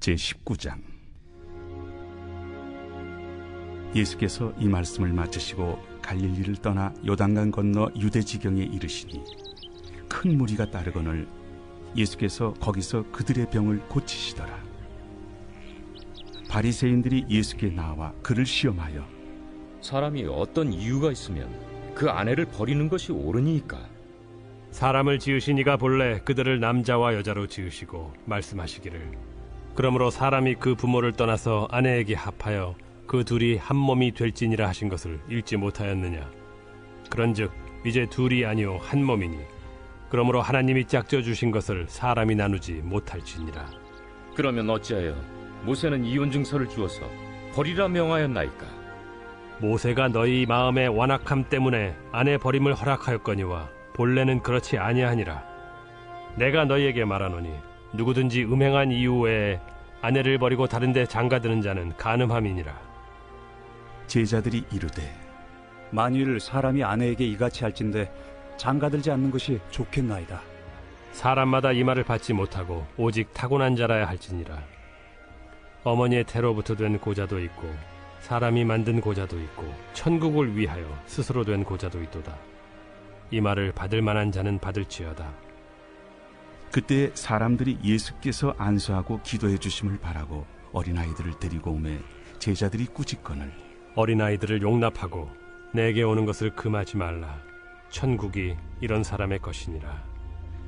제19장. 예수께서 이 말씀을 마치시고 갈릴리를 떠나 요단강 건너 유대 지경에 이르시니 큰 무리가 따르거늘 예수께서 거기서 그들의 병을 고치시더라. 바리새인들이 예수께 나와 그를 시험하여 사람이 어떤 이유가 있으면 그 아내를 버리는 것이 옳으니까? 사람을 지으신 이가 본래 그들을 남자와 여자로 지으시고 말씀하시기를 그러므로 사람이 그 부모를 떠나서 아내에게 합하여 그 둘이 한 몸이 될지니라 하신 것을 읽지 못하였느냐. 그런즉 이제 둘이 아니요 한 몸이니 그러므로 하나님이 짝져 주신 것을 사람이 나누지 못할지니라. 그러면 어찌하여 모세는 이혼 증서를 주어서 버리라 명하였나이까? 모세가 너희 마음의 완악함 때문에 아내 버림을 허락하였거니와 본래는 그렇지 아니하니라. 내가 너희에게 말하노니 누구든지 음행한 이유 외에 아내를 버리고 다른 데 장가드는 자는 간음함이니라. 제자들이 이르되 만일 사람이 아내에게 이같이 할진대 장가들지 않는 것이 좋겠나이다. 사람마다 이 말을 받지 못하고 오직 타고난 자라야 할지니라. 어머니의 태로부터 된 고자도 있고 사람이 만든 고자도 있고 천국을 위하여 스스로 된 고자도 있도다. 이 말을 받을 만한 자는 받을지어다. 그때 사람들이 예수께서 안수하고 기도해 주심을 바라고 어린아이들을 데리고 오매 제자들이 꾸짖거늘 어린아이들을 용납하고 내게 오는 것을 금하지 말라. 천국이 이런 사람의 것이니라.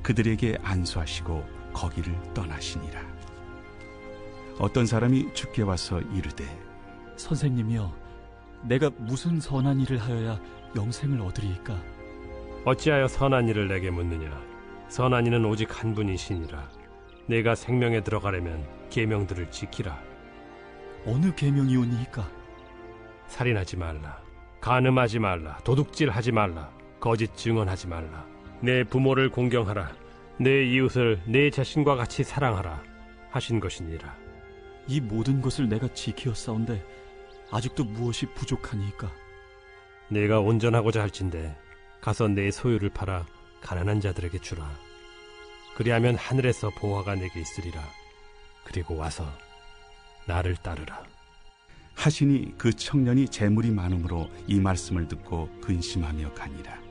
그들에게 안수하시고 거기를 떠나시니라. 어떤 사람이 주께 와서 이르되 선생님이여, 내가 무슨 선한 일을 하여야 영생을 얻으리이까? 어찌하여 선한 일을 내게 묻느냐. 선한 이는 오직 한 분이시니라. 내가 생명에 들어가려면 계명들을 지키라. 어느 계명이오니이까? 살인하지 말라, 간음하지 말라, 도둑질하지 말라, 거짓 증언하지 말라, 내 부모를 공경하라, 내 이웃을 내 자신과 같이 사랑하라 하신 것이니라. 이 모든 것을 내가 지키었사온데 아직도 무엇이 부족하니이까? 내가 온전하고자 할진대 가서 내 소유를 팔아 가난한 자들에게 주라. 그리하면 하늘에서 보화가 내게 있으리라. 그리고 와서 나를 따르라. 하시니 그 청년이 재물이 많음으로 이 말씀을 듣고 근심하며 가니라.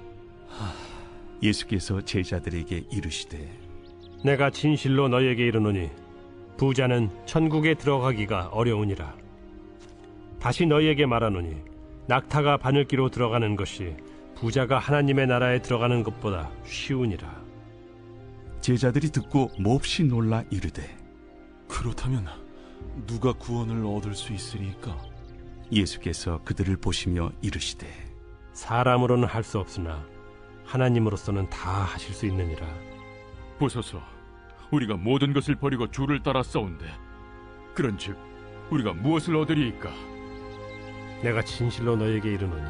예수께서 제자들에게 이르시되 내가 진실로 너희에게 이르노니 부자는 천국에 들어가기가 어려우니라. 다시 너희에게 말하노니 낙타가 바늘기로 들어가는 것이 부자가 하나님의 나라에 들어가는 것보다 쉬우니라. 제자들이 듣고 몹시 놀라 이르되 그렇다면 누가 구원을 얻을 수 있으리까? 예수께서 그들을 보시며 이르시되 사람으로는 할 수 없으나 하나님으로서는 다 하실 수 있느니라. 보소서, 우리가 모든 것을 버리고 주를 따라 싸운데 그런즉 우리가 무엇을 얻으리이까? 내가 진실로 너희에게 이르노니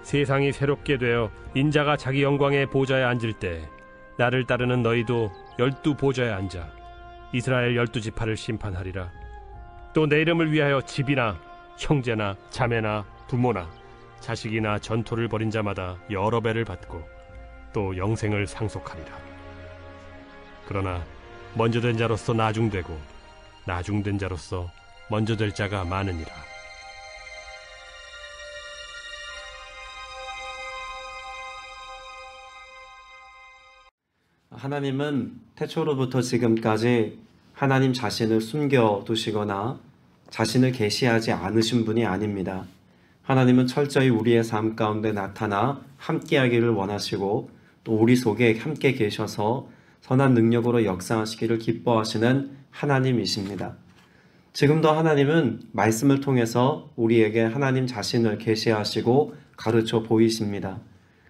세상이 새롭게 되어 인자가 자기 영광의 보좌에 앉을 때 나를 따르는 너희도 12 보좌에 앉아 이스라엘 12지파를 심판하리라. 또 내 이름을 위하여 집이나 형제나 자매나 부모나 자식이나 전토를 벌인 자마다 여러 배를 받고 또 영생을 상속하리라. 그러나 먼저 된 자로서 나중되고 나중된 자로서 먼저 될 자가 많으니라. 하나님은 태초로부터 지금까지 하나님 자신을 숨겨두시거나 자신을 계시하지 않으신 분이 아닙니다. 하나님은 철저히 우리의 삶 가운데 나타나 함께하기를 원하시고 또 우리 속에 함께 계셔서 선한 능력으로 역사하시기를 기뻐하시는 하나님이십니다. 지금도 하나님은 말씀을 통해서 우리에게 하나님 자신을 계시하시고 가르쳐 보이십니다.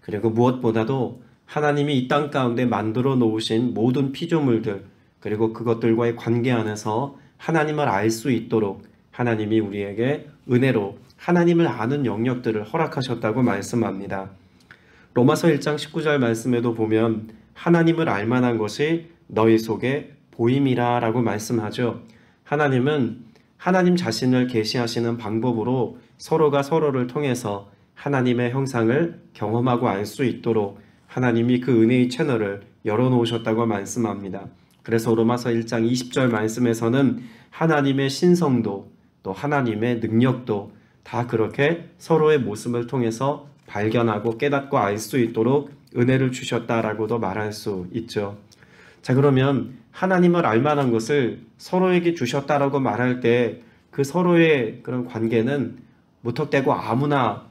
그리고 무엇보다도 하나님이 이 땅 가운데 만들어 놓으신 모든 피조물들 그리고 그것들과의 관계 안에서 하나님을 알 수 있도록 하나님이 우리에게 은혜로 하나님을 아는 영역들을 허락하셨다고 말씀합니다. 로마서 1장 19절 말씀에도 보면 하나님을 알만한 것이 너희 속에 보임이라 라고 말씀하죠. 하나님은 하나님 자신을 계시하시는 방법으로 서로가 서로를 통해서 하나님의 형상을 경험하고 알 수 있도록 하나님이 그 은혜의 채널을 열어놓으셨다고 말씀합니다. 그래서 로마서 1장 20절 말씀에서는 하나님의 신성도 또 하나님의 능력도 다 그렇게 서로의 모습을 통해서 발견하고 깨닫고 알 수 있도록 은혜를 주셨다라고도 말할 수 있죠. 자, 그러면 하나님을 알 만한 것을 서로에게 주셨다라고 말할 때 그 서로의 그런 관계는 무턱대고 아무나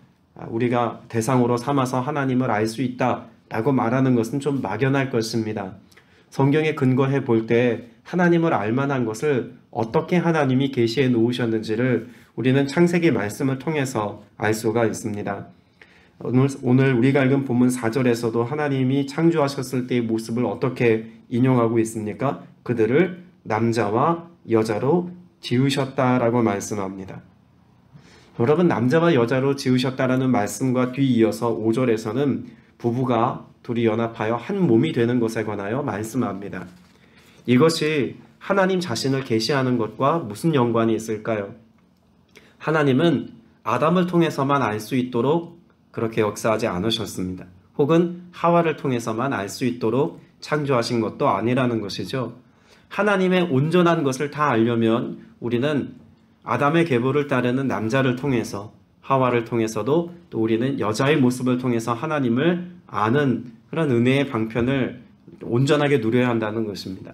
우리가 대상으로 삼아서 하나님을 알 수 있다라고 말하는 것은 좀 막연할 것입니다. 성경에 근거해 볼 때 하나님을 알 만한 것을 어떻게 하나님이 계시해 놓으셨는지를 우리는 창세기 말씀을 통해서 알 수가 있습니다. 오늘 우리가 읽은 본문 4절에서도 하나님이 창조하셨을 때의 모습을 어떻게 인용하고 있습니까? 그들을 남자와 여자로 지으셨다라고 말씀합니다. 여러분, 남자와 여자로 지으셨다라는 말씀과 뒤이어서 5절에서는 부부가 둘이 연합하여 한 몸이 되는 것에 관하여 말씀합니다. 이것이 하나님 자신을 계시하는 것과 무슨 연관이 있을까요? 하나님은 아담을 통해서만 알 수 있도록 그렇게 역사하지 않으셨습니다. 혹은 하와를 통해서만 알 수 있도록 창조하신 것도 아니라는 것이죠. 하나님의 온전한 것을 다 알려면 우리는 아담의 계보를 따르는 남자를 통해서, 하와를 통해서도 또 우리는 여자의 모습을 통해서 하나님을 아는 그런 은혜의 방편을 온전하게 누려야 한다는 것입니다.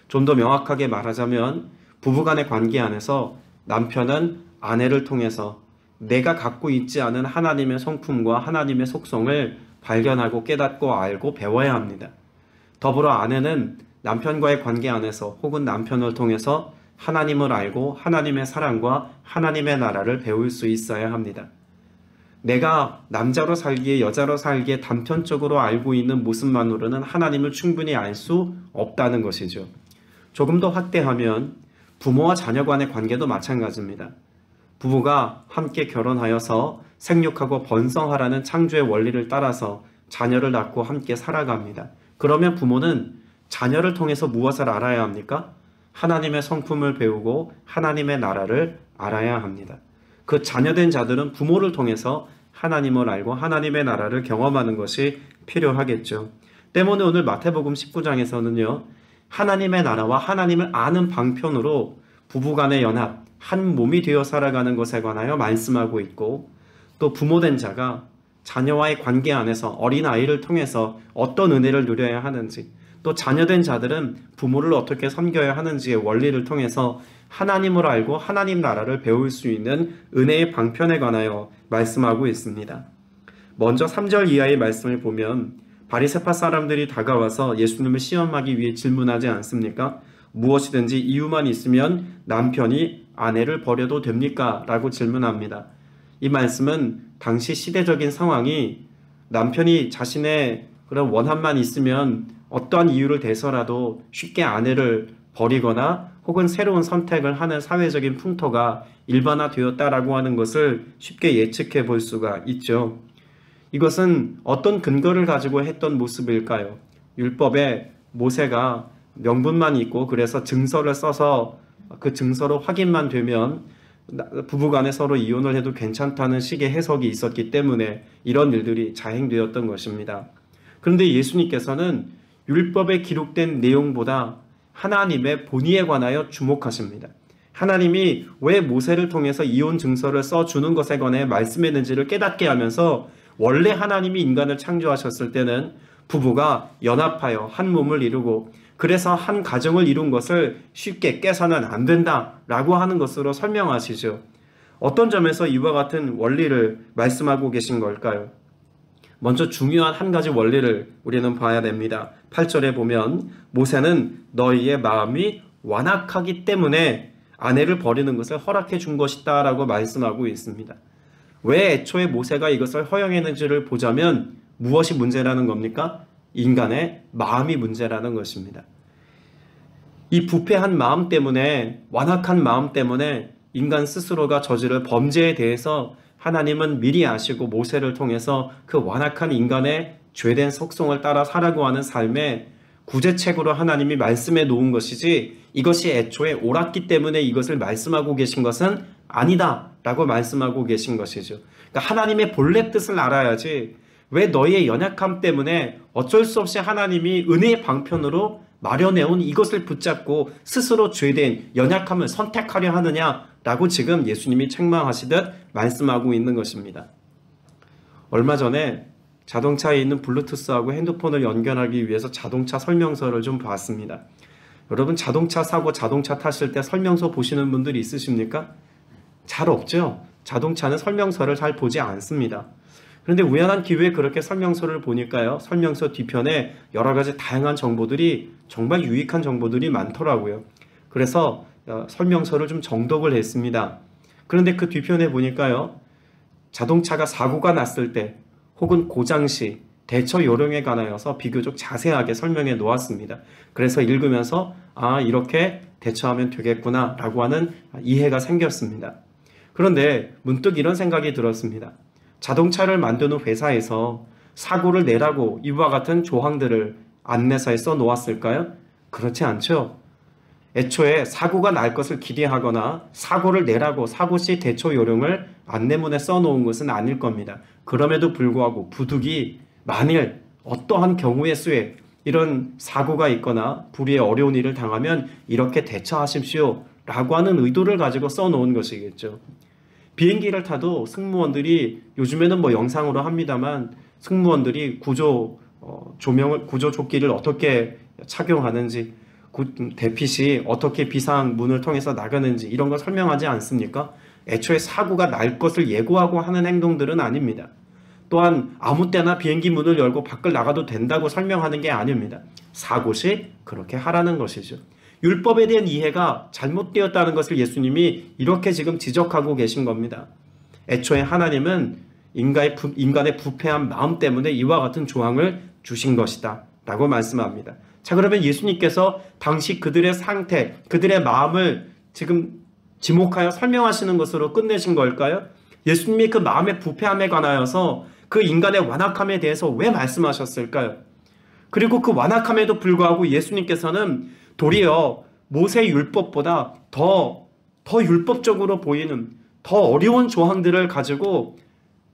좀 더 명확하게 말하자면 부부간의 관계 안에서 남편은 아내를 통해서 내가 갖고 있지 않은 하나님의 성품과 하나님의 속성을 발견하고 깨닫고 알고 배워야 합니다. 더불어 아내는 남편과의 관계 안에서 혹은 남편을 통해서 하나님을 알고 하나님의 사랑과 하나님의 나라를 배울 수 있어야 합니다. 내가 남자로 살기에 여자로 살기에 단편적으로 알고 있는 모습만으로는 하나님을 충분히 알 수 없다는 것이죠. 조금 더 확대하면 부모와 자녀 간의 관계도 마찬가지입니다. 부부가 함께 결혼하여서 생육하고 번성하라는 창조의 원리를 따라서 자녀를 낳고 함께 살아갑니다. 그러면 부모는 자녀를 통해서 무엇을 알아야 합니까? 하나님의 성품을 배우고 하나님의 나라를 알아야 합니다. 그 자녀된 자들은 부모를 통해서 하나님을 알고 하나님의 나라를 경험하는 것이 필요하겠죠. 때문에 오늘 마태복음 19장에서는요, 하나님의 나라와 하나님을 아는 방편으로 부부간의 연합, 한 몸이 되어 살아가는 것에 관하여 말씀하고 있고, 또 부모된 자가 자녀와의 관계 안에서 어린아이를 통해서 어떤 은혜를 누려야 하는지, 또 자녀된 자들은 부모를 어떻게 섬겨야 하는지의 원리를 통해서 하나님을 알고 하나님 나라를 배울 수 있는 은혜의 방편에 관하여 말씀하고 있습니다. 먼저 3절 이하의 말씀을 보면 바리새파 사람들이 다가와서 예수님을 시험하기 위해 질문하지 않습니까? 무엇이든지 이유만 있으면 남편이 아내를 버려도 됩니까? 라고 질문합니다. 이 말씀은 당시 시대적인 상황이 남편이 자신의 그런 원함만 있으면 어떠한 이유를 대서라도 쉽게 아내를 버리거나 혹은 새로운 선택을 하는 사회적인 풍토가 일반화되었다라고 하는 것을 쉽게 예측해 볼 수가 있죠. 이것은 어떤 근거를 가지고 했던 모습일까요? 율법에 모세가 명분만 있고 그래서 증서를 써서 그 증서로 확인만 되면 부부간에 서로 이혼을 해도 괜찮다는 식의 해석이 있었기 때문에 이런 일들이 자행되었던 것입니다. 그런데 예수님께서는 율법에 기록된 내용보다 하나님의 본의에 관하여 주목하십니다. 하나님이 왜 모세를 통해서 이혼 증서를 써주는 것에 관해 말씀했는지를 깨닫게 하면서 원래 하나님이 인간을 창조하셨을 때는 부부가 연합하여 한 몸을 이루고 그래서 한 가정을 이룬 것을 쉽게 깨서는 안 된다라고 하는 것으로 설명하시죠. 어떤 점에서 이와 같은 원리를 말씀하고 계신 걸까요? 먼저 중요한 한 가지 원리를 우리는 봐야 됩니다. 8절에 보면 모세는 너희의 마음이 완악하기 때문에 아내를 버리는 것을 허락해 준 것이다 라고 말씀하고 있습니다. 왜 애초에 모세가 이것을 허용했는지를 보자면 무엇이 문제라는 겁니까? 인간의 마음이 문제라는 것입니다. 이 부패한 마음 때문에, 완악한 마음 때문에 인간 스스로가 저지를 범죄에 대해서 하나님은 미리 아시고 모세를 통해서 그 완악한 인간의 죄된 속성을 따라 살아가고 하는 삶에 구제책으로 하나님이 말씀해 놓은 것이지 이것이 애초에 옳았기 때문에 이것을 말씀하고 계신 것은 아니다 라고 말씀하고 계신 것이죠. 그러니까 하나님의 본래 뜻을 알아야지 왜 너희의 연약함 때문에 어쩔 수 없이 하나님이 은혜의 방편으로 마련해온 이것을 붙잡고 스스로 죄된 연약함을 선택하려 하느냐라고 지금 예수님이 책망하시듯 말씀하고 있는 것입니다. 얼마 전에 자동차에 있는 블루투스하고 핸드폰을 연결하기 위해서 자동차 설명서를 좀 봤습니다. 여러분 자동차 사고 자동차 타실 때 설명서 보시는 분들이 있으십니까? 잘 없죠. 자동차는 설명서를 잘 보지 않습니다. 그런데 우연한 기회에 그렇게 설명서를 보니까요, 설명서 뒤편에 여러 가지 다양한 정보들이 정말 유익한 정보들이 많더라고요. 그래서 설명서를 좀 정독을 했습니다. 그런데 그 뒤편에 보니까요, 자동차가 사고가 났을 때 혹은 고장 시 대처 요령에 관하여서 비교적 자세하게 설명해 놓았습니다. 그래서 읽으면서 이렇게 대처하면 되겠구나 라고 하는 이해가 생겼습니다. 그런데 문득 이런 생각이 들었습니다. 자동차를 만드는 회사에서 사고를 내라고 이와 같은 조항들을 안내서에 써 놓았을까요? 그렇지 않죠. 애초에 사고가 날 것을 기대하거나 사고를 내라고 사고 시 대처 요령을 안내문에 써 놓은 것은 아닐 겁니다. 그럼에도 불구하고 부득이 만일 어떠한 경우의 수에 이런 사고가 있거나 불의의 어려운 일을 당하면 이렇게 대처하십시오 라고 하는 의도를 가지고 써 놓은 것이겠죠. 비행기를 타도 승무원들이 요즘에는 영상으로 합니다만 승무원들이 구조 조끼를 어떻게 착용하는지, 대피시 어떻게 비상문을 통해서 나가는지 이런 걸 설명하지 않습니까? 애초에 사고가 날 것을 예고하고 하는 행동들은 아닙니다. 또한 아무 때나 비행기 문을 열고 밖을 나가도 된다고 설명하는 게 아닙니다. 사고 시 그렇게 하라는 것이죠. 율법에 대한 이해가 잘못되었다는 것을 예수님이 이렇게 지금 지적하고 계신 겁니다. 애초에 하나님은 인간의 부패한 마음 때문에 이와 같은 조항을 주신 것이다 라고 말씀합니다. 자, 그러면 예수님께서 당시 그들의 상태, 그들의 마음을 지금 지목하여 설명하시는 것으로 끝내신 걸까요? 예수님이 그 마음의 부패함에 관하여서 그 인간의 완악함에 대해서 왜 말씀하셨을까요? 그리고 그 완악함에도 불구하고 예수님께서는 도리어 모세 율법보다 더 율법적으로 보이는 더 어려운 조항들을 가지고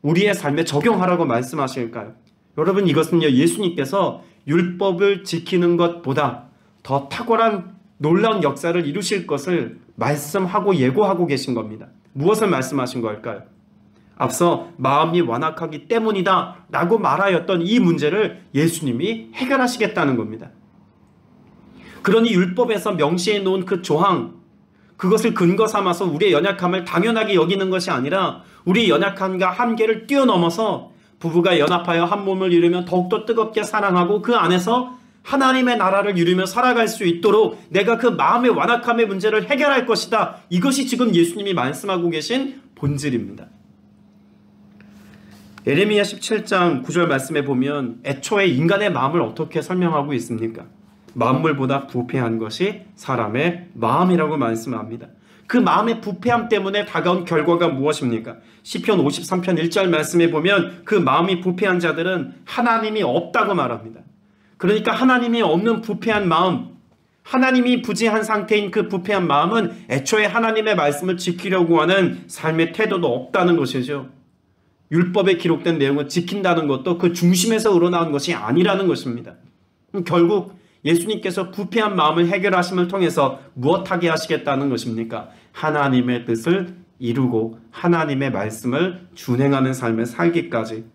우리의 삶에 적용하라고 말씀하실까요? 여러분, 이것은요, 예수님께서 율법을 지키는 것보다 더 탁월한 놀라운 역사를 이루실 것을 말씀하고 예고하고 계신 겁니다. 무엇을 말씀하신 걸까요? 앞서 마음이 완악하기 때문이다 라고 말하였던 이 문제를 예수님이 해결하시겠다는 겁니다. 그러니 율법에서 명시해 놓은 그 조항, 그것을 근거 삼아서 우리의 연약함을 당연하게 여기는 것이 아니라 우리 연약함과 한계를 뛰어넘어서 부부가 연합하여 한 몸을 이루며 더욱더 뜨겁게 사랑하고 그 안에서 하나님의 나라를 이루며 살아갈 수 있도록 내가 그 마음의 완악함의 문제를 해결할 것이다. 이것이 지금 예수님이 말씀하고 계신 본질입니다. 예레미야 17장 9절 말씀에 보면 애초에 인간의 마음을 어떻게 설명하고 있습니까? 만물보다 부패한 것이 사람의 마음이라고 말씀합니다. 그 마음의 부패함 때문에 다가온 결과가 무엇입니까? 시편 53편 1절 말씀에 보면 그 마음이 부패한 자들은 하나님이 없다고 말합니다. 그러니까 하나님이 없는 부패한 마음, 하나님이 부재한 상태인 그 부패한 마음은 애초에 하나님의 말씀을 지키려고 하는 삶의 태도도 없다는 것이죠. 율법에 기록된 내용을 지킨다는 것도 그 중심에서 우러나온 것이 아니라는 것입니다. 결국 예수님께서 부패한 마음을 해결하심을 통해서 무엇하게 하시겠다는 것입니까? 하나님의 뜻을 이루고 하나님의 말씀을 준행하는 삶을 살기까지.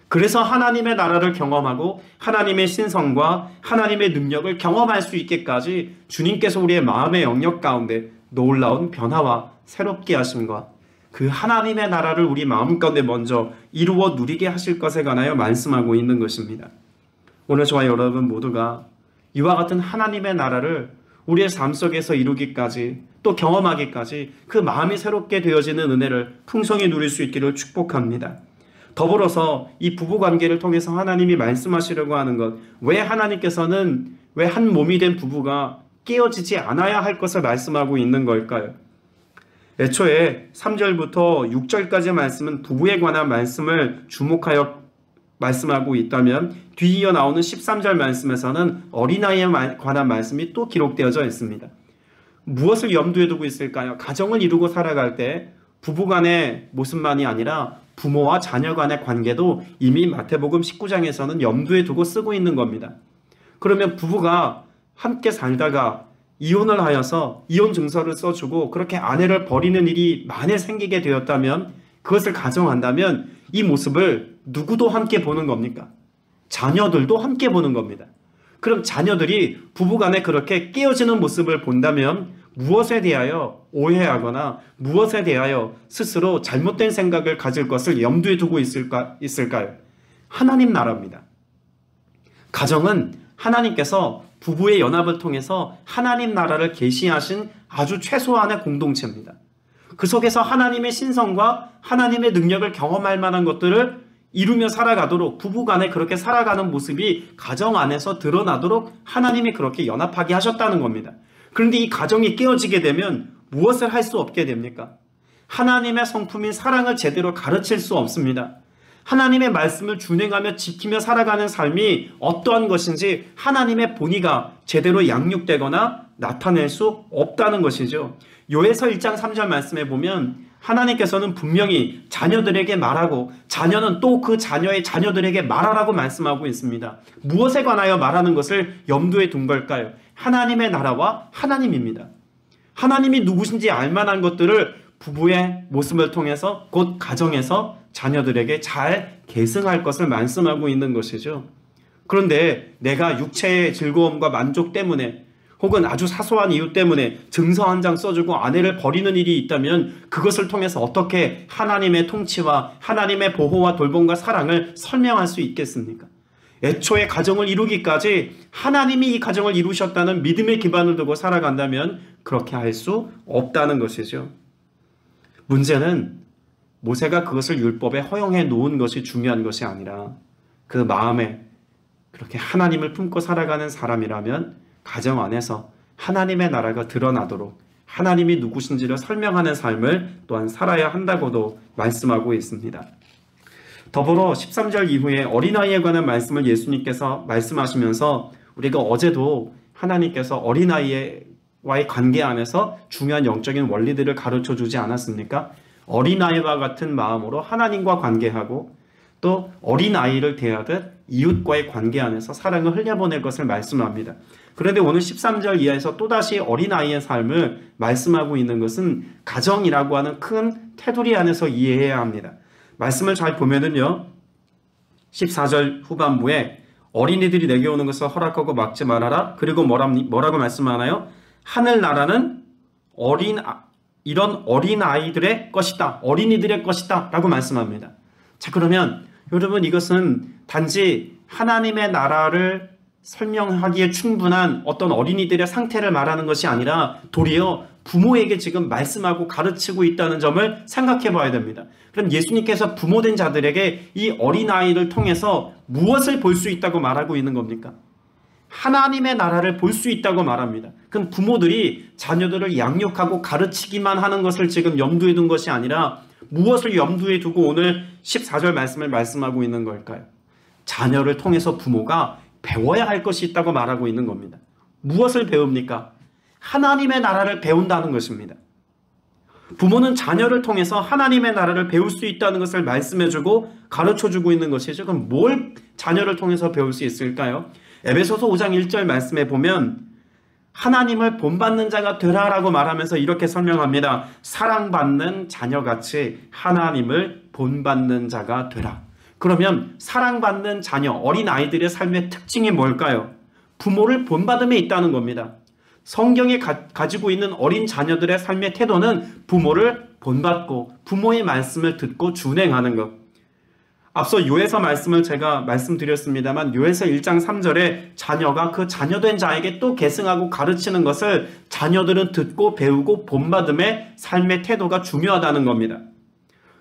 그래서 하나님의 나라를 경험하고 하나님의 신성과 하나님의 능력을 경험할 수 있게까지 주님께서 우리의 마음의 영역 가운데 놀라운 변화와 새롭게 하심과 그 하나님의 나라를 우리 마음 가운데 먼저 이루어 누리게 하실 것에 관하여 말씀하고 있는 것입니다. 오늘 저와 여러분 모두가 이와 같은 하나님의 나라를 우리의 삶 속에서 이루기까지 또 경험하기까지 그 마음이 새롭게 되어지는 은혜를 풍성히 누릴 수 있기를 축복합니다. 더불어서 이 부부관계를 통해서 하나님이 말씀하시려고 하는 것, 왜 하나님께서는 왜 한 몸이 된 부부가 깨어지지 않아야 할 것을 말씀하고 있는 걸까요? 애초에 3절부터 6절까지 말씀은 부부에 관한 말씀을 주목하여 말씀하고 있다면 뒤이어 나오는 13절 말씀에서는 어린아이에 관한 말씀이 또 기록되어져 있습니다. 무엇을 염두에 두고 있을까요? 가정을 이루고 살아갈 때 부부간의 모습만이 아니라 부모와 자녀 간의 관계도 이미 마태복음 19장에서는 염두에 두고 쓰고 있는 겁니다. 그러면 부부가 함께 살다가 이혼을 하여서 이혼 증서를 써주고 그렇게 아내를 버리는 일이 만일 생기게 되었다면, 그것을 가정한다면 이 모습을 누구도 함께 보는 겁니까? 자녀들도 함께 보는 겁니다. 그럼 자녀들이 부부간에 그렇게 깨어지는 모습을 본다면 무엇에 대하여 오해하거나 무엇에 대하여 스스로 잘못된 생각을 가질 것을 염두에 두고 있을까요? 하나님 나라입니다. 가정은 하나님께서 부부의 연합을 통해서 하나님 나라를 계시하신 아주 최소한의 공동체입니다. 그 속에서 하나님의 신성과 하나님의 능력을 경험할 만한 것들을 이루며 살아가도록, 부부간에 그렇게 살아가는 모습이 가정 안에서 드러나도록 하나님이 그렇게 연합하게 하셨다는 겁니다. 그런데 이 가정이 깨어지게 되면 무엇을 할 수 없게 됩니까? 하나님의 성품인 사랑을 제대로 가르칠 수 없습니다. 하나님의 말씀을 준행하며 지키며 살아가는 삶이 어떠한 것인지 하나님의 본의가 제대로 양육되거나 나타낼 수 없다는 것이죠. 요에서 1장 3절 말씀에 보면 하나님께서는 분명히 자녀들에게 말하고 자녀는 또 그 자녀의 자녀들에게 말하라고 말씀하고 있습니다. 무엇에 관하여 말하는 것을 염두에 둔 걸까요? 하나님의 나라와 하나님입니다. 하나님이 누구신지 알만한 것들을 부부의 모습을 통해서, 곧 가정에서 자녀들에게 잘 계승할 것을 말씀하고 있는 것이죠. 그런데 내가 육체의 즐거움과 만족 때문에 혹은 아주 사소한 이유 때문에 증서 한 장 써주고 아내를 버리는 일이 있다면 그것을 통해서 어떻게 하나님의 통치와 하나님의 보호와 돌봄과 사랑을 설명할 수 있겠습니까? 애초에 가정을 이루기까지 하나님이 이 가정을 이루셨다는 믿음의 기반을 두고 살아간다면 그렇게 할 수 없다는 것이죠. 문제는 모세가 그것을 율법에 허용해 놓은 것이 중요한 것이 아니라 그 마음에 그렇게 하나님을 품고 살아가는 사람이라면 가정 안에서 하나님의 나라가 드러나도록 하나님이 누구신지를 설명하는 삶을 또한 살아야 한다고도 말씀하고 있습니다. 더불어 13절 이후에 어린아이에 관한 말씀을 예수님께서 말씀하시면서 우리가 어제도 하나님께서 어린아이와의 관계 안에서 중요한 영적인 원리들을 가르쳐 주지 않았습니까? 어린아이와 같은 마음으로 하나님과 관계하고 또 어린아이를 대하듯 이웃과의 관계 안에서 사랑을 흘려보낼 것을 말씀합니다. 그런데 오늘 13절 이하에서 또다시 어린아이의 삶을 말씀하고 있는 것은 가정이라고 하는 큰 테두리 안에서 이해해야 합니다. 말씀을 잘 보면은요, 14절 후반부에 어린이들이 내게 오는 것을 허락하고 막지 말아라. 그리고 뭐라고 말씀하나요? 하늘나라는 이런 어린아이들의 것이다. 어린이들의 것이다. 라고 말씀합니다. 자, 그러면 여러분, 이것은 단지 하나님의 나라를 설명하기에 충분한 어떤 어린이들의 상태를 말하는 것이 아니라 도리어 부모에게 지금 말씀하고 가르치고 있다는 점을 생각해 봐야 됩니다. 그럼 예수님께서 부모된 자들에게 이 어린아이를 통해서 무엇을 볼 수 있다고 말하고 있는 겁니까? 하나님의 나라를 볼 수 있다고 말합니다. 그럼 부모들이 자녀들을 양육하고 가르치기만 하는 것을 지금 염두에 둔 것이 아니라 무엇을 염두에 두고 오늘 14절 말씀을 말씀하고 있는 걸까요? 자녀를 통해서 부모가 배워야 할 것이 있다고 말하고 있는 겁니다. 무엇을 배웁니까? 하나님의 나라를 배운다는 것입니다. 부모는 자녀를 통해서 하나님의 나라를 배울 수 있다는 것을 말씀해주고 가르쳐주고 있는 것이죠. 그럼 뭘 자녀를 통해서 배울 수 있을까요? 에베소서 5장 1절 말씀에 보면 하나님을 본받는 자가 되라라고 말하면서 이렇게 설명합니다. 사랑받는 자녀같이 하나님을 본받는 자가 되라. 그러면 사랑받는 자녀, 어린아이들의 삶의 특징이 뭘까요? 부모를 본받음에 있다는 겁니다. 성경에 가지고 있는 어린 자녀들의 삶의 태도는 부모를 본받고 부모의 말씀을 듣고 준행하는 것. 앞서 요에서 말씀을 제가 말씀드렸습니다만 요에서 1장 3절에 자녀가 그 자녀된 자에게 또 계승하고 가르치는 것을 자녀들은 듣고 배우고 본받음의 삶의 태도가 중요하다는 겁니다.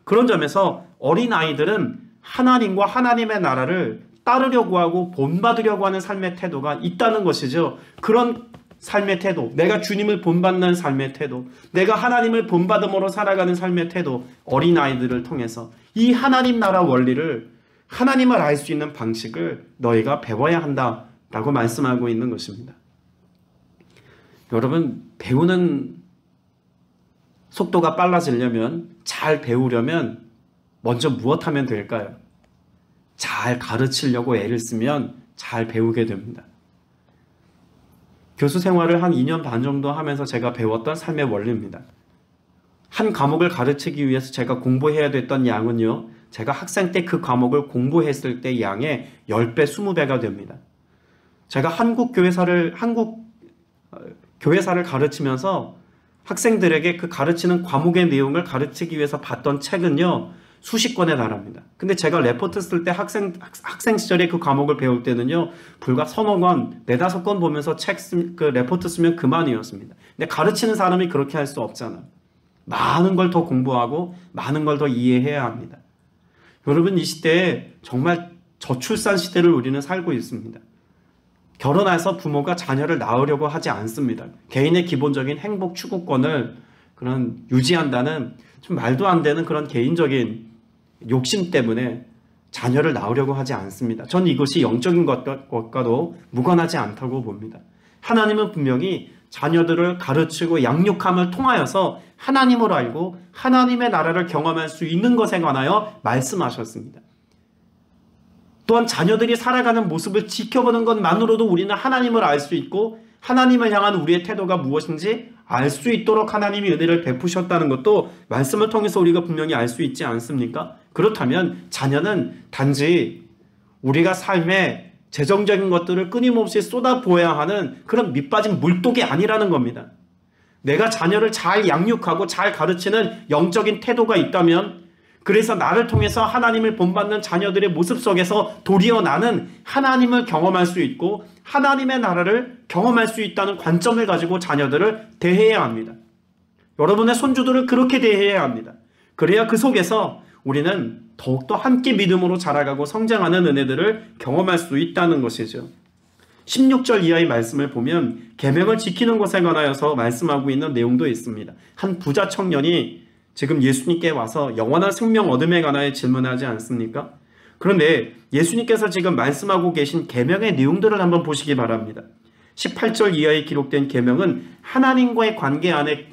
그런 점에서 어린아이들은 하나님과 하나님의 나라를 따르려고 하고 본받으려고 하는 삶의 태도가 있다는 것이죠. 그런 삶의 태도, 내가 주님을 본받는 삶의 태도, 내가 하나님을 본받음으로 살아가는 삶의 태도, 어린아이들을 통해서 이 하나님 나라 원리를, 하나님을 알 수 있는 방식을 너희가 배워야 한다라고 말씀하고 있는 것입니다. 여러분, 배우는 속도가 빨라지려면, 잘 배우려면 먼저 무엇 하면 될까요? 잘 가르치려고 애를 쓰면 잘 배우게 됩니다. 교수 생활을 한 2년 반 정도 하면서 제가 배웠던 삶의 원리입니다. 한 과목을 가르치기 위해서 제가 공부해야 됐던 양은요, 제가 학생 때 그 과목을 공부했을 때 양의 10배, 20배가 됩니다. 제가 한국 교회사를 가르치면서 학생들에게 그 가르치는 과목의 내용을 가르치기 위해서 봤던 책은요, 수십 권에 달합니다. 근데 제가 레포트 쓸 때 학생 시절에 그 과목을 배울 때는요, 불과 서너 권, 네다섯 권 보면서 그 레포트 쓰면 그만이었습니다. 근데 가르치는 사람이 그렇게 할 수 없잖아요. 많은 걸 더 공부하고 많은 걸 더 이해해야 합니다. 여러분, 이 시대에 정말 저출산 시대를 우리는 살고 있습니다. 결혼해서 부모가 자녀를 낳으려고 하지 않습니다. 개인의 기본적인 행복 추구권을 유지한다는 좀 말도 안 되는 그런 개인적인 욕심 때문에 자녀를 낳으려고 하지 않습니다. 전 이것이 영적인 것과도 무관하지 않다고 봅니다. 하나님은 분명히 자녀들을 가르치고 양육함을 통하여서 하나님을 알고 하나님의 나라를 경험할 수 있는 것에 관하여 말씀하셨습니다. 또한 자녀들이 살아가는 모습을 지켜보는 것만으로도 우리는 하나님을 알 수 있고 하나님을 향한 우리의 태도가 무엇인지 알 수 있도록 하나님이 은혜를 베푸셨다는 것도 말씀을 통해서 우리가 분명히 알 수 있지 않습니까? 그렇다면 자녀는 단지 우리가 삶에 재정적인 것들을 끊임없이 쏟아부어야 하는 그런 밑빠진 물독이 아니라는 겁니다. 내가 자녀를 잘 양육하고 잘 가르치는 영적인 태도가 있다면, 그래서 나를 통해서 하나님을 본받는 자녀들의 모습 속에서 도리어 나는 하나님을 경험할 수 있고 하나님의 나라를 경험할 수 있다는 관점을 가지고 자녀들을 대해야 합니다. 여러분의 손주들을 그렇게 대해야 합니다. 그래야 그 속에서 우리는 더욱더 함께 믿음으로 자라가고 성장하는 은혜들을 경험할 수 있다는 것이죠. 16절 이하의 말씀을 보면 계명을 지키는 것에 관하여서 말씀하고 있는 내용도 있습니다. 한 부자 청년이 지금 예수님께 와서 영원한 생명 얻음에 관하여 질문하지 않습니까? 그런데 예수님께서 지금 말씀하고 계신 계명의 내용들을 한번 보시기 바랍니다. 18절 이하에 기록된 계명은 하나님과의 관계 안에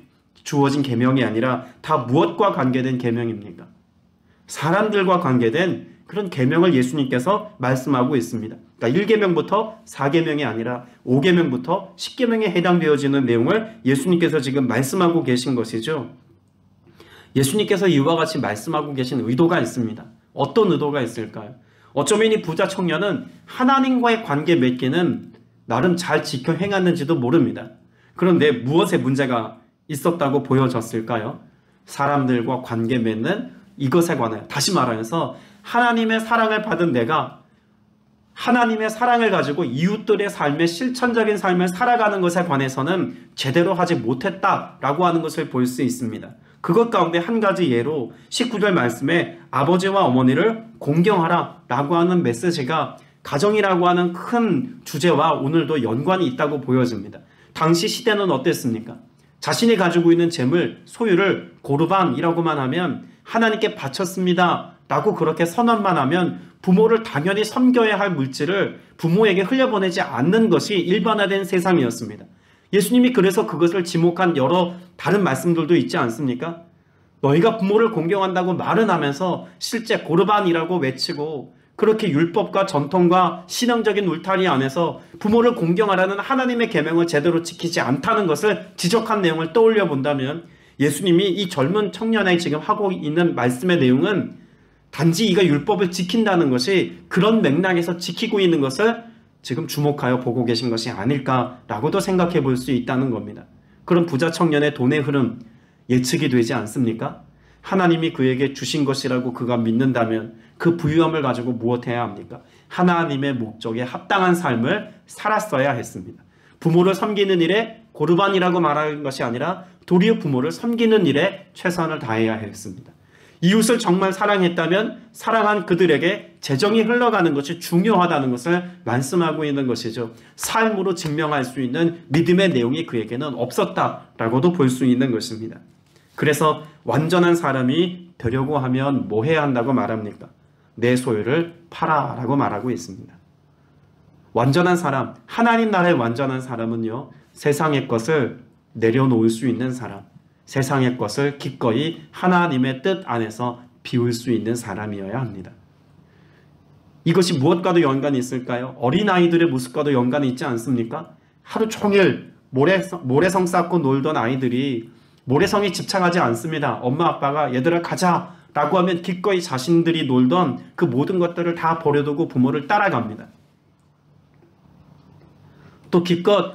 주어진 계명이 아니라 다 무엇과 관계된 계명입니까? 사람들과 관계된 그런 계명을 예수님께서 말씀하고 있습니다. 그러니까 1계명부터 4계명이 아니라 5계명부터 10계명에 해당되어지는 내용을 예수님께서 지금 말씀하고 계신 것이죠. 예수님께서 이와 같이 말씀하고 계신 의도가 있습니다. 어떤 의도가 있을까요? 어쩌면 이 부자 청년은 하나님과의 관계 맺기는 나름 잘 지켜 행했는지도 모릅니다. 그런데 무엇에 문제가 있었다고 보여졌을까요? 사람들과 관계 맺는 이것에 관하여, 다시 말하여서 하나님의 사랑을 받은 내가 하나님의 사랑을 가지고 이웃들의 삶의 실천적인 삶을 살아가는 것에 관해서는 제대로 하지 못했다라고 하는 것을 볼 수 있습니다. 그것 가운데 한 가지 예로 19절 말씀에 아버지와 어머니를 공경하라 라고 하는 메시지가 가정이라고 하는 큰 주제와 오늘도 연관이 있다고 보여집니다. 당시 시대는 어땠습니까? 자신이 가지고 있는 재물, 소유를 고르반이라고만 하면 하나님께 바쳤습니다 라고 그렇게 선언만 하면 부모를 당연히 섬겨야 할 물질을 부모에게 흘려보내지 않는 것이 일반화된 세상이었습니다. 예수님이 그래서 그것을 지목한 여러 다른 말씀들도 있지 않습니까? 너희가 부모를 공경한다고 말은 하면서 실제 고르반이라고 외치고 그렇게 율법과 전통과 신앙적인 울타리 안에서 부모를 공경하라는 하나님의 계명을 제대로 지키지 않다는 것을 지적한 내용을 떠올려 본다면 예수님이 이 젊은 청년에게 지금 하고 있는 말씀의 내용은 단지 이가 율법을 지킨다는 것이 그런 맥락에서 지키고 있는 것을 지금 주목하여 보고 계신 것이 아닐까라고도 생각해 볼 수 있다는 겁니다. 그런 부자 청년의 돈의 흐름 예측이 되지 않습니까? 하나님이 그에게 주신 것이라고 그가 믿는다면 그 부유함을 가지고 무엇해야 합니까? 하나님의 목적에 합당한 삶을 살았어야 했습니다. 부모를 섬기는 일에 고르반이라고 말하는 것이 아니라 도리어 부모를 섬기는 일에 최선을 다해야 했습니다. 이웃을 정말 사랑했다면 사랑한 그들에게 재정이 흘러가는 것이 중요하다는 것을 말씀하고 있는 것이죠. 삶으로 증명할 수 있는 믿음의 내용이 그에게는 없었다라고도 볼 수 있는 것입니다. 그래서 완전한 사람이 되려고 하면 뭐 해야 한다고 말합니까? 내 소유를 팔아라고 말하고 있습니다. 완전한 사람, 하나님 나라의 완전한 사람은요, 세상의 것을 내려놓을 수 있는 사람, 세상의 것을 기꺼이 하나님의 뜻 안에서 비울 수 있는 사람이어야 합니다. 이것이 무엇과도 연관이 있을까요? 어린아이들의 모습과도 연관이 있지 않습니까? 하루 종일 모래성 쌓고 놀던 아이들이 모래성에 집착하지 않습니다. 엄마 아빠가 얘들아 가자 라고 하면 기꺼이 자신들이 놀던 그 모든 것들을 다 버려두고 부모를 따라갑니다. 또 기껏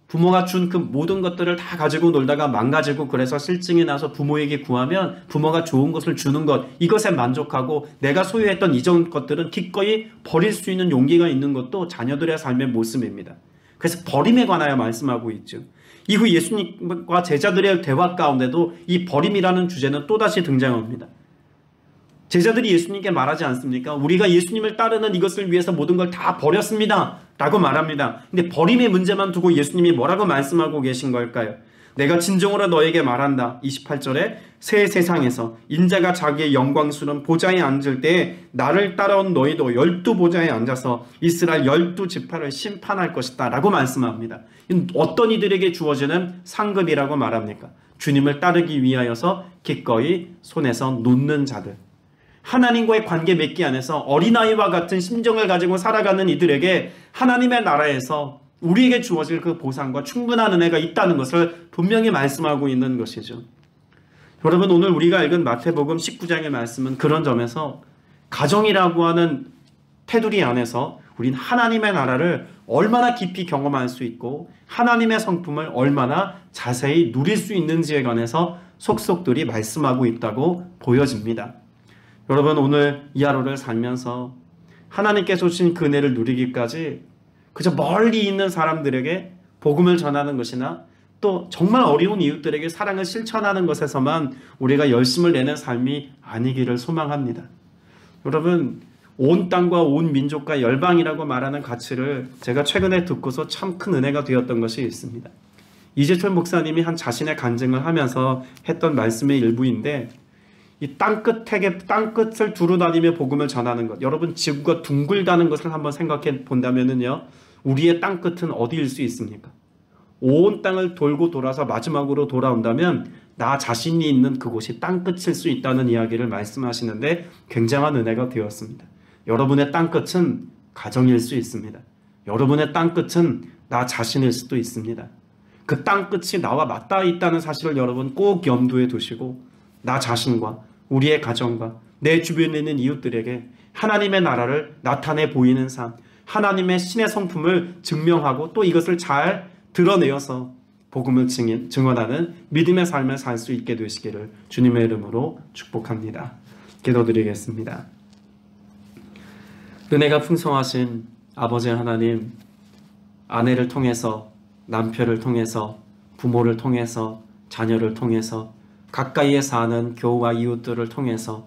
부모가 준 그 모든 것들을 다 가지고 놀다가 망가지고 그래서 실증이 나서 부모에게 구하면 부모가 좋은 것을 주는 것, 이것에 만족하고 내가 소유했던 이전 것들은 기꺼이 버릴 수 있는 용기가 있는 것도 자녀들의 삶의 모습입니다. 그래서 버림에 관하여 말씀하고 있죠. 이후 예수님과 제자들의 대화 가운데도 이 버림이라는 주제는 또다시 등장합니다. 제자들이 예수님께 말하지 않습니까? 우리가 예수님을 따르는 이것을 위해서 모든 걸 다 버렸습니다 라고 말합니다. 근데 버림의 문제만 두고 예수님이 뭐라고 말씀하고 계신 걸까요? 내가 진정으로 너에게 말한다. 28절에 새 세상에서 인자가 자기의 영광스러운 보좌에 앉을 때에 나를 따라온 너희도 12보좌에 앉아서 이스라엘 12지파를 심판할 것이다 라고 말씀합니다. 어떤 이들에게 주어지는 상급이라고 말합니까? 주님을 따르기 위하여서 기꺼이 손에서 놓는 자들, 하나님과의 관계 맺기 안에서 어린아이와 같은 심정을 가지고 살아가는 이들에게 하나님의 나라에서 우리에게 주어질 그 보상과 충분한 은혜가 있다는 것을 분명히 말씀하고 있는 것이죠. 여러분, 오늘 우리가 읽은 마태복음 19장의 말씀은 그런 점에서 가정이라고 하는 테두리 안에서 우린 하나님의 나라를 얼마나 깊이 경험할 수 있고 하나님의 성품을 얼마나 자세히 누릴 수 있는지에 관해서 속속들이 말씀하고 있다고 보여집니다. 여러분, 오늘 이 하루를 살면서 하나님께서 주신 그 은혜를 누리기까지 그저 멀리 있는 사람들에게 복음을 전하는 것이나 또 정말 어려운 이웃들에게 사랑을 실천하는 것에서만 우리가 열심을 내는 삶이 아니기를 소망합니다. 여러분, 온 땅과 온 민족과 열방이라고 말하는 가치를 제가 최근에 듣고서 참 큰 은혜가 되었던 것이 있습니다. 이재철 목사님이 한 자신의 간증을 하면서 했던 말씀의 일부인데, 이 땅끝을 두루 다니며 복음을 전하는 것, 여러분 지구가 둥글다는 것을 한번 생각해 본다면은요, 우리의 땅끝은 어디일 수 있습니까? 온 땅을 돌고 돌아서 마지막으로 돌아온다면 나 자신이 있는 그곳이 땅끝일 수 있다는 이야기를 말씀하시는데 굉장한 은혜가 되었습니다. 여러분의 땅끝은 가정일 수 있습니다. 여러분의 땅끝은 나 자신일 수도 있습니다. 그 땅끝이 나와 맞닿아 있다는 사실을 여러분 꼭 염두에 두시고 나 자신과 우리의 가정과 내 주변에 있는 이웃들에게 하나님의 나라를 나타내 보이는 삶, 하나님의 신의 성품을 증명하고 또 이것을 잘 드러내어서 복음을 증언하는 믿음의 삶을 살 수 있게 되시기를 주님의 이름으로 축복합니다. 기도드리겠습니다. 은혜가 풍성하신 아버지 하나님, 아내를 통해서, 남편을 통해서, 부모를 통해서, 자녀를 통해서, 가까이에 사는 교우와 이웃들을 통해서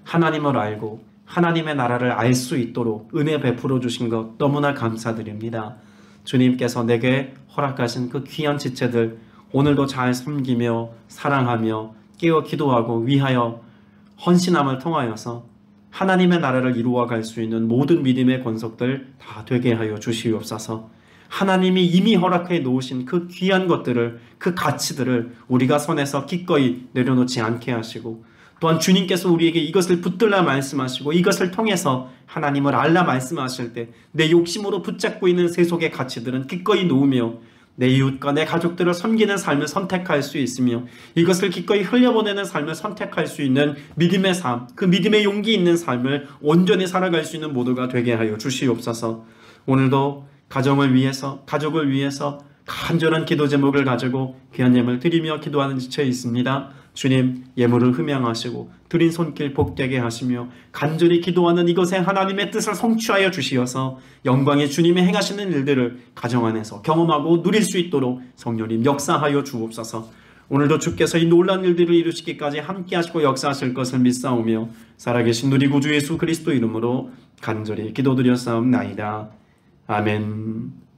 하나님을 알고 하나님의 나라를 알 수 있도록 은혜 베풀어 주신 것 너무나 감사드립니다. 주님께서 내게 허락하신 그 귀한 지체들 오늘도 잘 섬기며 사랑하며 깨어 기도하고 위하여 헌신함을 통하여서 하나님의 나라를 이루어갈 수 있는 모든 믿음의 권속들 다 되게 하여 주시옵소서. 하나님이 이미 허락해 놓으신 그 귀한 것들을, 그 가치들을 우리가 손에서 기꺼이 내려놓지 않게 하시고, 또한 주님께서 우리에게 이것을 붙들라 말씀하시고 이것을 통해서 하나님을 알라 말씀하실 때 내 욕심으로 붙잡고 있는 세속의 가치들은 기꺼이 놓으며 내 이웃과 내 가족들을 섬기는 삶을 선택할 수 있으며 이것을 기꺼이 흘려보내는 삶을 선택할 수 있는 믿음의 삶, 그 믿음의 용기 있는 삶을 온전히 살아갈 수 있는 모두가 되게 하여 주시옵소서. 오늘도 가정을 위해서, 가족을 위해서 간절한 기도 제목을 가지고 귀한 예물 드리며 기도하는 지체 있습니다. 주님, 예물을 흠양하시고 드린 손길 복되게 하시며 간절히 기도하는 이것에 하나님의 뜻을 성취하여 주시어서 영광의 주님이 행하시는 일들을 가정 안에서 경험하고 누릴 수 있도록 성령님 역사하여 주옵소서. 오늘도 주께서 이 놀라운 일들을 이루시기까지 함께 하시고 역사하실 것을 믿사오며 살아계신 우리 구주 예수 그리스도 이름으로 간절히 기도드렸사옵나이다. 아멘.